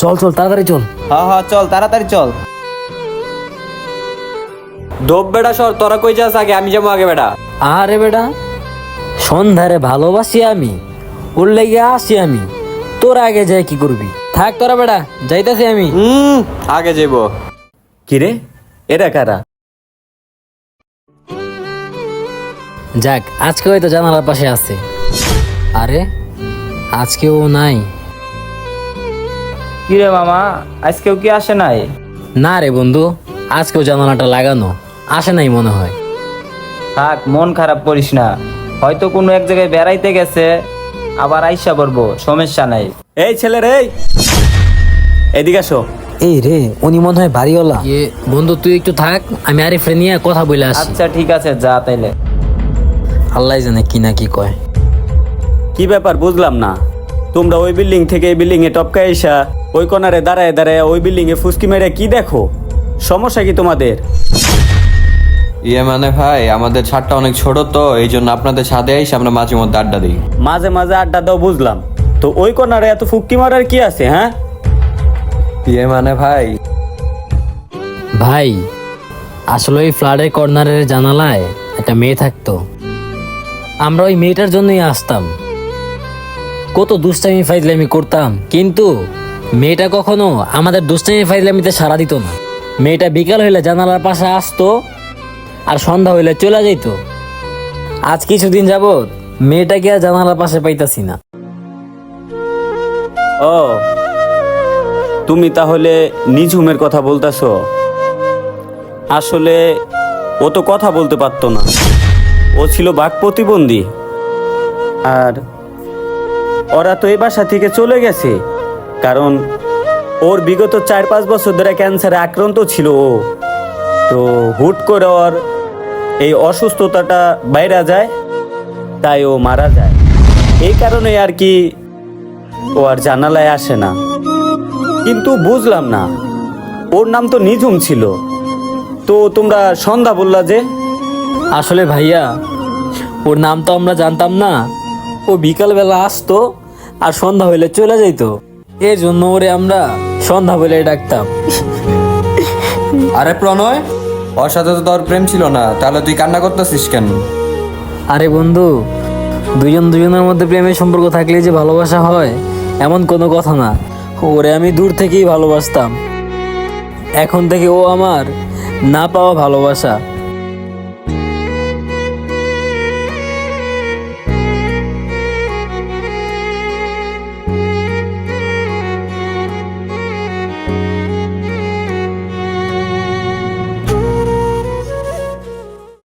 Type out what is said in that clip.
চল চল তাড়াতাড়ি চল। হ্যাঁ হ্যাঁ চল তাড়াতাড়ি চল। ধোপ বেটা সর, তোরা কই যাস আগে, আমি যাবো আগে বেটা। আরে বেটা, সন্ধ্যারে ভালোবাসি আমি, ওর লেগে আসি আমি, তোর আগে যাই কি করবি? থাক তোরা বেটা, যাইতাছি আমি। আগে যাবো। কিরে, এরা কারা? যাক, আজকে হয়তো জানালার পাশে আছে। আরে আজকে ও নাই। কি রে মামা, আজকেও কি আসে নাই? না রে বন্ধু, আজকেও জানালাটা লাগানো, আসে নাই মনে হয়। থাক, মন খারাপ করিস না, হয়তো কোনো এক জায়গায় বেড়াইতে গেছে, আবার আইসা পড়বো, সমস্যা নাই। এই ছেলে রে, এদিকে আসো। এই রে, উনি মনে হয় বাড়িওয়ালা। বন্ধু তুই একটু থাক, আমি আরিফরে নিয়ে কথা বলে আসি। আচ্ছা ঠিক আছে, যা তাইলে। আল্লাহ জানে কি না কি কয়। কি ব্যাপার বুঝলাম না, তোমরা ওই বিল্ডিং থেকে এই বিল্ডিং এ টপকা এসা ওই কোনারে দাঁড়ায় দাঁড়ায় ওই বিল্ডিং এ ফুসকি মেরে কি দেখো? সমস্যা কি তোমাদের? ইয়ে মানে ভাই, আমাদের ছাদটা অনেক ছোট, তো এই জন্য আপনাদের ছাদে এসে আমরা মাঝে মধ্যে আড্ডা দিই। মাঝে মাঝে আড্ডা দাও বুঝলাম, তো ওই কোনারে এত ফুক্কি মারার কি আছে? হ্যাঁ ইয়ে মানে ভাই, ভাই আসলে ওই ফ্ল্যাটের কর্নারের জানালায় একটা মেয়ে থাকতো, আমরা ওই মেয়েটার জন্যই আসতাম। কত দুষ্টামি ফাইজলামি করতাম, কিন্তু মেয়েটা কখনো আমাদের দুষ্টামি ফাইজলামিতে সাড়া দিত না। মেয়েটা বিকাল হইলে জানালার পাশে আসতো, আর সন্ধ্যা হইলে চলে যাইতো। আজ কিছুদিন যাবত মেয়েটাকে আর জানালার পাশে পাইতাছি না। ও, তুমি তাহলে নিঝুমের কথা বলতেছো? আসলে ও তো কথা বলতে পারতো না, ও ছিল বাক প্রতিবন্ধী। আর ওরা তো এই বাসা থেকে চলে গেছে, কারণ ওর বিগত 4-5 বছর ধরে ক্যান্সারে আক্রান্ত ছিল ও। তো হুট করে ওর এই অসুস্থতাটা বাইরে যায়, তাই ও মারা যায়। এই কারণে আর কি ও আর জানালায় আসে না। কিন্তু বুঝলাম না, ওর নাম তো নিঝুম ছিল, তো তোমরা সন্ধ্যা বললা যে? আসলে ভাইয়া, ওর নাম তো আমরা জানতাম না। ও বিকালবেলা আসতো আর সন্ধ্যা হইলে চলে যাইতো, এর জন্য ওরে আমরা সন্ধ্যা বলে ডাকতাম। আরে প্রণয়, ওর সাথে তো তোর প্রেম ছিল না, তাহলে তুই কান্না করতেছিস কেন? আরে বন্ধু, দুজন দুজনের মধ্যে প্রেমের সম্পর্ক থাকলে যে ভালোবাসা হয় এমন কোনো কথা না। ওরে আমি দূর থেকেই ভালোবাসতাম, এখন থেকে ও আমার না পাওয়া ভালোবাসা।